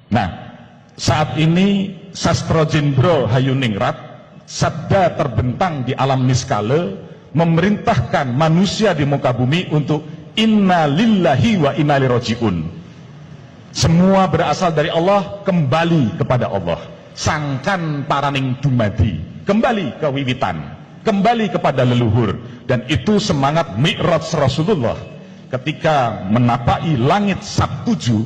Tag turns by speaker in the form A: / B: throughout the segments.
A: Nah, saat ini Sastro Jendro Hayuningrat, sabda terbentang di alam niskala, memerintahkan manusia di muka bumi untuk inna lillahi wa inna ilaihi rajiun. Semua berasal dari Allah, kembali kepada Allah. Sangkan paraning dumadi, kembali ke wiwitan, kembali kepada leluhur. Dan itu semangat Mi'raj Rasulullah ketika menapaki langit Sabtuju,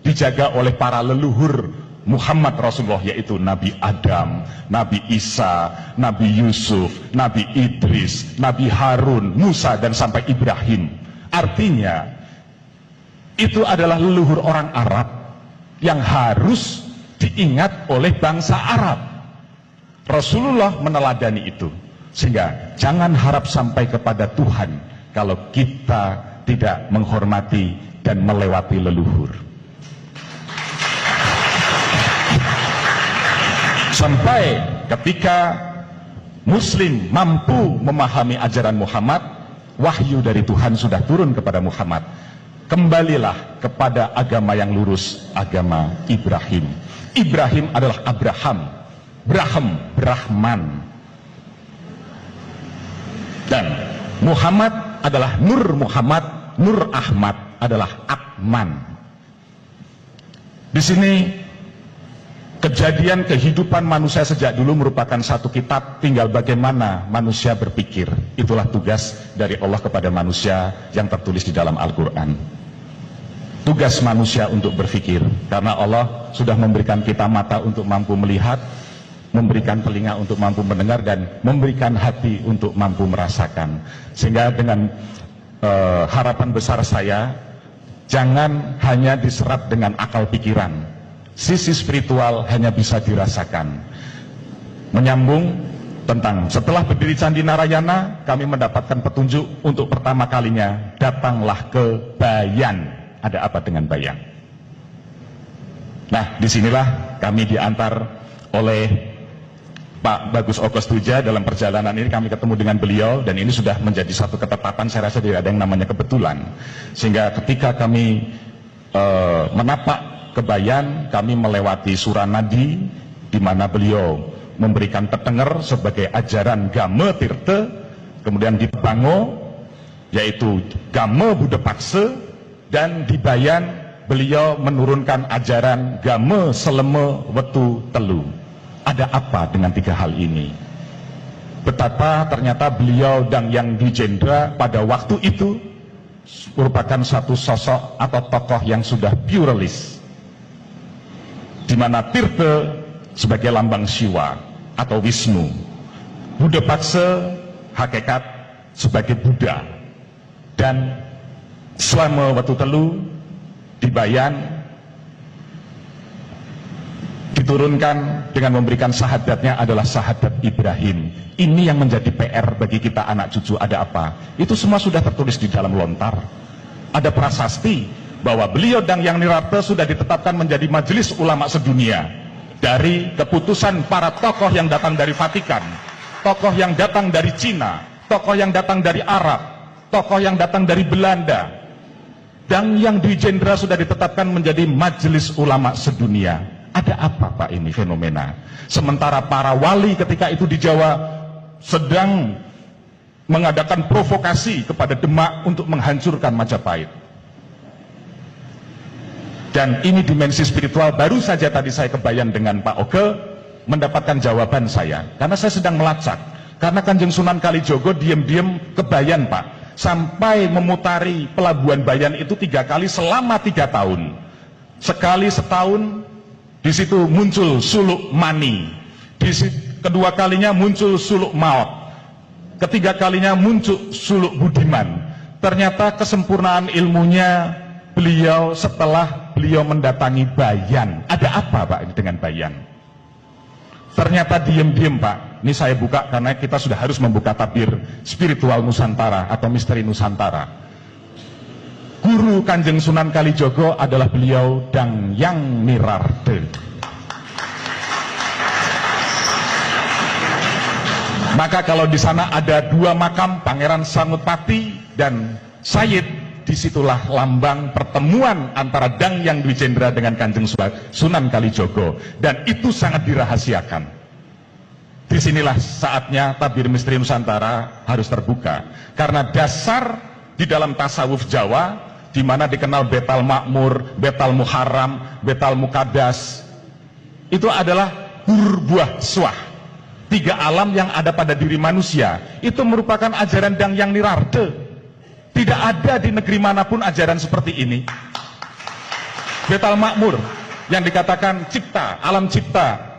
A: dijaga oleh para leluhur Muhammad Rasulullah, yaitu Nabi Adam, Nabi Isa, Nabi Yusuf, Nabi Idris, Nabi Harun, Musa, dan sampai Ibrahim. Artinya itu adalah leluhur orang Arab yang harus diingat oleh bangsa Arab. Rasulullah meneladani itu, sehingga jangan harap sampai kepada Tuhan kalau kita tidak menghormati dan melewati leluhur. Sampai ketika Muslim mampu memahami ajaran Muhammad, wahyu dari Tuhan sudah turun kepada Muhammad. Kembalilah kepada agama yang lurus, agama Ibrahim. Ibrahim adalah Abraham, Brahman. Dan Muhammad adalah Nur Muhammad, Nur Ahmad adalah Akman. Di sini kejadian kehidupan manusia sejak dulu merupakan satu kitab, tinggal bagaimana manusia berpikir. Itulah tugas dari Allah kepada manusia yang tertulis di dalam Al-Quran. Tugas manusia untuk berpikir, karena Allah sudah memberikan kita mata untuk mampu melihat, memberikan telinga untuk mampu mendengar, dan memberikan hati untuk mampu merasakan. Sehingga dengan harapan besar saya, jangan hanya diserap dengan akal pikiran. Sisi spiritual hanya bisa dirasakan. Menyambung tentang setelah berdiri Candi Narayana, kami mendapatkan petunjuk untuk pertama kalinya, datanglah ke Bayan. Ada apa dengan Bayan? Nah, disinilah kami diantar oleh Pak Bagus Okostuja. Dalam perjalanan ini kami ketemu dengan beliau, dan ini sudah menjadi satu ketetapan. Saya rasa tidak ada yang namanya kebetulan. Sehingga ketika kami menapak ke Bayan, kami melewati Suranadi, di mana beliau memberikan petenger sebagai ajaran Game Tirte. Kemudian di Bango, yaitu Game Buddha Pakse. Dan di Bayan beliau menurunkan ajaran Game Seleme Wetu Telu. Ada apa dengan tiga hal ini? Betapa ternyata beliau dan yang di Jendra pada waktu itu merupakan satu sosok atau tokoh yang sudah pluralis, di mana Tirte sebagai lambang Siwa atau Wisnu, Buddha Pakse hakikat sebagai Buddha, dan Selama Wetu Telu di Bayan diturunkan dengan memberikan syahadatnya adalah syahadat Ibrahim. Ini yang menjadi PR bagi kita anak cucu. Ada apa? Itu semua sudah tertulis di dalam lontar. Ada prasasti bahwa beliau dan yang Nirata sudah ditetapkan menjadi majelis ulama sedunia dari keputusan para tokoh yang datang dari Vatikan, tokoh yang datang dari Cina, tokoh yang datang dari Arab, tokoh yang datang dari Belanda. Dan yang di Jendra sudah ditetapkan menjadi majelis ulama sedunia. Ada apa Pak ini fenomena? Sementara para wali ketika itu di Jawa sedang mengadakan provokasi kepada Demak untuk menghancurkan Majapahit. Dan ini dimensi spiritual. Baru saja tadi saya ke Bayan dengan Pak Oge, mendapatkan jawaban saya. Karena saya sedang melacak. Karena Kanjeng Sunan Kalijogo diam-diam ke Bayan Pak, sampai memutari pelabuhan Bayan itu 3 kali selama 3 tahun. Sekali setahun, di situ muncul suluk Mani. Kedua kalinya muncul suluk Maot. Ketiga kalinya muncul suluk Budiman. Ternyata kesempurnaan ilmunya beliau setelah beliau mendatangi Bayan. Ada apa Pak dengan Bayan? Ternyata diam-diam Pak, ini saya buka karena kita sudah harus membuka tabir spiritual Nusantara atau misteri Nusantara. Guru Kanjeng Sunan Kalijogo adalah beliau Dangyang Nirarde. Maka kalau di sana ada 2 makam, Pangeran Sangutpati dan Sayyid, disitulah lambang pertemuan antara Danghyang Dwijendra dengan Kanjeng Sunan Kalijogo, dan itu sangat dirahasiakan. Disinilah saatnya tabir misteri Nusantara harus terbuka, karena dasar di dalam tasawuf Jawa, di mana dikenal Betal Makmur, Betal Muharram, Betal Mukadas, itu adalah buah suah, 3 alam yang ada pada diri manusia. Itu merupakan ajaran Danghyang Nirarde. Tidak ada di negeri manapun ajaran seperti ini. Betal Makmur yang dikatakan cipta, alam cipta.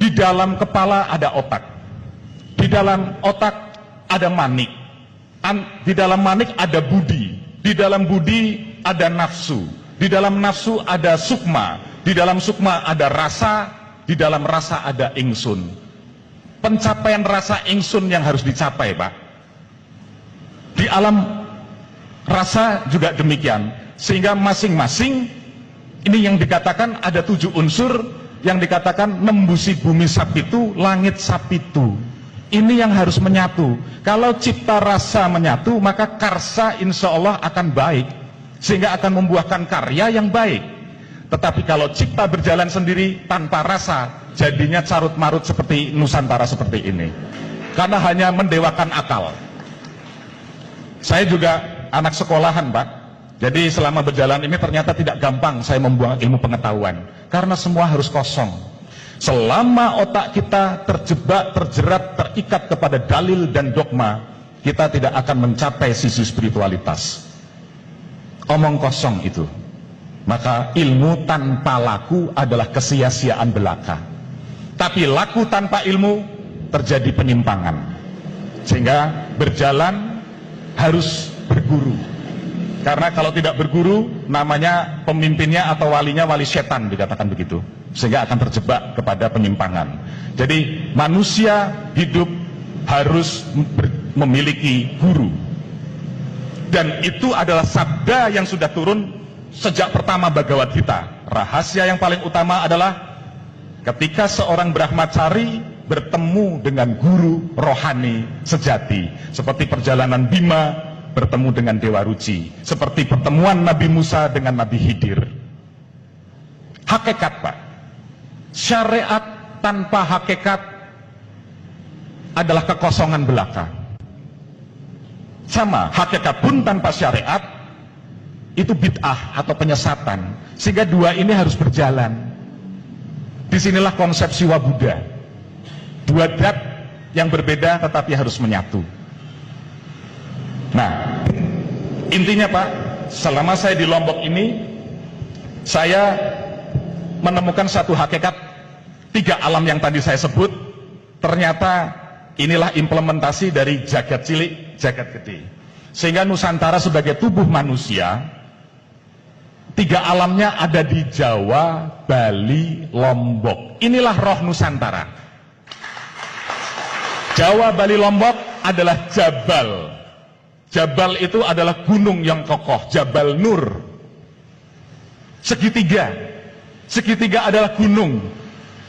A: Di dalam kepala ada otak, di dalam otak ada manik, di dalam manik ada budi, di dalam budi ada nafsu, di dalam nafsu ada sukma, di dalam sukma ada rasa, di dalam rasa ada ingsun. Pencapaian rasa ingsun yang harus dicapai, Pak. Di alam rasa juga demikian, sehingga masing-masing ini yang dikatakan ada 7 unsur yang dikatakan nembusi bumi sapitu, langit sapitu. Ini yang harus menyatu. Kalau cipta rasa menyatu, maka karsa insya Allah akan baik, sehingga akan membuahkan karya yang baik. Tetapi kalau cipta berjalan sendiri tanpa rasa, jadinya carut marut seperti Nusantara seperti ini, karena hanya mendewakan akal. Saya juga anak sekolahan, Pak. Jadi selama berjalan ini ternyata tidak gampang saya membuang ilmu pengetahuan, karena semua harus kosong. Selama otak kita terjebak, terjerat, terikat kepada dalil dan dogma, kita tidak akan mencapai sisi spiritualitas. Omong kosong itu. Maka ilmu tanpa laku adalah kesia-siaan belaka. Tapi laku tanpa ilmu terjadi penyimpangan. Sehingga berjalan harus berguru, karena kalau tidak berguru namanya pemimpinnya atau walinya wali setan, dikatakan begitu, sehingga akan terjebak kepada penyimpangan. Jadi manusia hidup harus memiliki guru, dan itu adalah sabda yang sudah turun sejak pertama Bhagavad Gita. Rahasia yang paling utama adalah ketika seorang Brahmacari bertemu dengan guru rohani sejati, seperti perjalanan Bima bertemu dengan Dewa Ruci, seperti pertemuan Nabi Musa dengan Nabi Khidir. Hakikat, Pak, syariat tanpa hakikat adalah kekosongan belaka. Sama, hakikat pun tanpa syariat itu bid'ah atau penyesatan, sehingga dua ini harus berjalan. Disinilah konsep Siwa Buddha. Dua dat yang berbeda tetapi harus menyatu. Nah, intinya, Pak, selama saya di Lombok ini, saya menemukan satu hakikat, 3 alam yang tadi saya sebut. Ternyata inilah implementasi dari jagat cilik, jagat gede. Sehingga Nusantara sebagai tubuh manusia, 3 alamnya ada di Jawa, Bali, Lombok. Inilah roh Nusantara. Jawa, Bali, Lombok adalah Jabal. Jabal itu adalah gunung yang kokoh, Jabal Nur. Segitiga. Segitiga adalah gunung.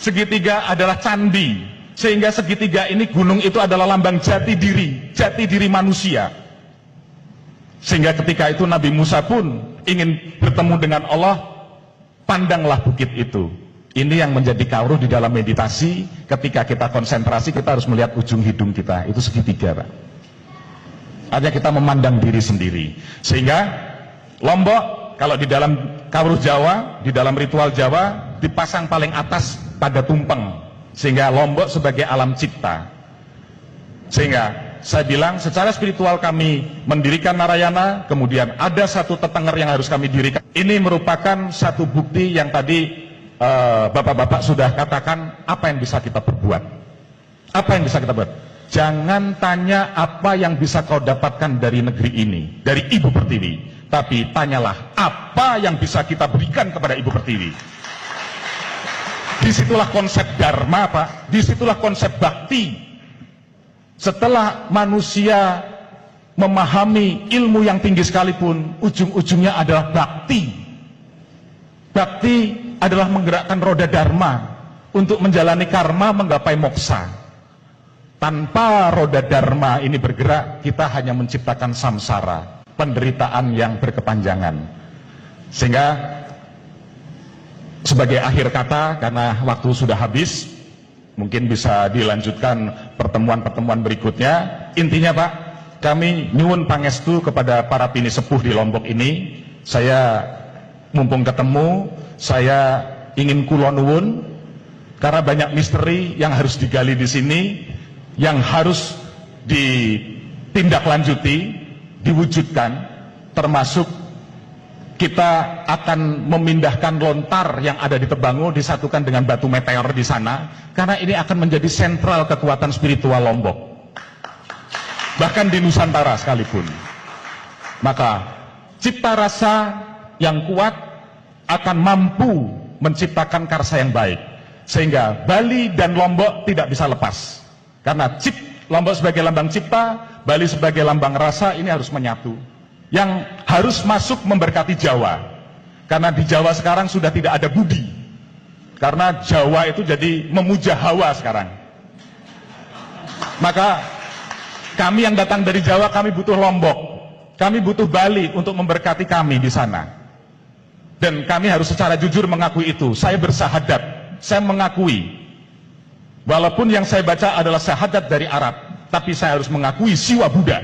A: Segitiga adalah candi. Sehingga segitiga ini, gunung itu adalah lambang jati diri manusia. Sehingga ketika itu Nabi Musa pun ingin bertemu dengan Allah, pandanglah bukit itu. Ini yang menjadi kauruh di dalam meditasi. Ketika kita konsentrasi, kita harus melihat ujung hidung kita. Itu segitiga, Pak. Artinya kita memandang diri sendiri. Sehingga Lombok, kalau di dalam kauruh Jawa, di dalam ritual Jawa, dipasang paling atas pada tumpeng. Sehingga Lombok sebagai alam cipta. Sehingga saya bilang secara spiritual kami mendirikan Narayana, kemudian ada satu tetenger yang harus kami dirikan. Ini merupakan satu bukti yang tadi bapak-bapak sudah katakan, apa yang bisa kita perbuat? Apa yang bisa kita buat? Jangan tanya apa yang bisa kau dapatkan dari negeri ini, dari Ibu Pertiwi, tapi tanyalah apa yang bisa kita berikan kepada Ibu Pertiwi. Disitulah konsep dharma, Pak. Disitulah konsep bakti. Setelah manusia memahami ilmu yang tinggi sekalipun, ujung-ujungnya adalah bakti. Bakti adalah menggerakkan roda dharma untuk menjalani karma, menggapai moksa. Tanpa roda dharma ini bergerak, kita hanya menciptakan samsara. penderitaan yang berkepanjangan. Sehingga sebagai akhir kata, karena waktu sudah habis, mungkin bisa dilanjutkan pertemuan-pertemuan berikutnya. Intinya Pak, kami nyuwun pangestu kepada para pini sepuh di Lombok ini. Saya mumpung ketemu, saya ingin kula nuwun, karena banyak misteri yang harus digali di sini, yang harus ditindaklanjuti, diwujudkan, termasuk kita akan memindahkan lontar yang ada di Tebangu disatukan dengan batu meteor di sana, karena ini akan menjadi sentral kekuatan spiritual Lombok, bahkan di Nusantara sekalipun. Maka cipta rasa yang kuat akan mampu menciptakan karsa yang baik, sehingga Bali dan Lombok tidak bisa lepas, karena Lombok sebagai lambang cipta, Bali sebagai lambang rasa, ini harus menyatu, yang harus masuk memberkati Jawa. Karena di Jawa sekarang sudah tidak ada budi, karena Jawa itu jadi memuja hawa sekarang. Maka kami yang datang dari Jawa, kami butuh Lombok, kami butuh Bali untuk memberkati kami di sana. Dan kami harus secara jujur mengakui itu. Saya bersahadat, saya mengakui, walaupun yang saya baca adalah syahadat dari Arab, tapi saya harus mengakui siwa Buddha.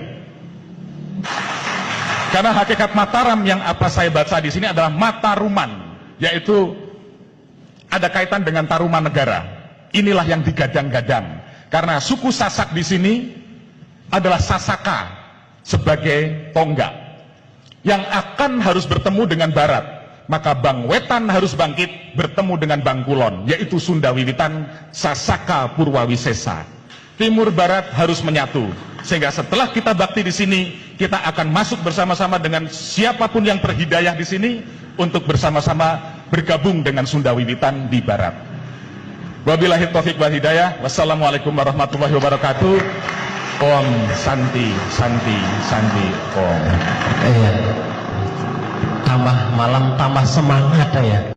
A: Karena hakikat Mataram yang apa saya baca di sini adalah Mataruman, yaitu ada kaitan dengan taruman negara. Inilah yang digadang-gadang. Karena suku Sasak di sini adalah Sasaka sebagai tonggak yang akan harus bertemu dengan Barat. Maka Bang Wetan harus bangkit bertemu dengan Bang Kulon, yaitu Sunda Wiwitan Sasaka Purwawisesa. Timur Barat harus menyatu, sehingga setelah kita bakti di sini, kita akan masuk bersama-sama dengan siapapun yang terhidayah di sini untuk bersama-sama bergabung dengan Sunda Wiwitan di Barat. Wabillahi taufiq wal hidayah. Wassalamualaikum warahmatullahi wabarakatuh. Om Santi, Santi, Santi, Om.
B: Tambah malam tambah semangat ya.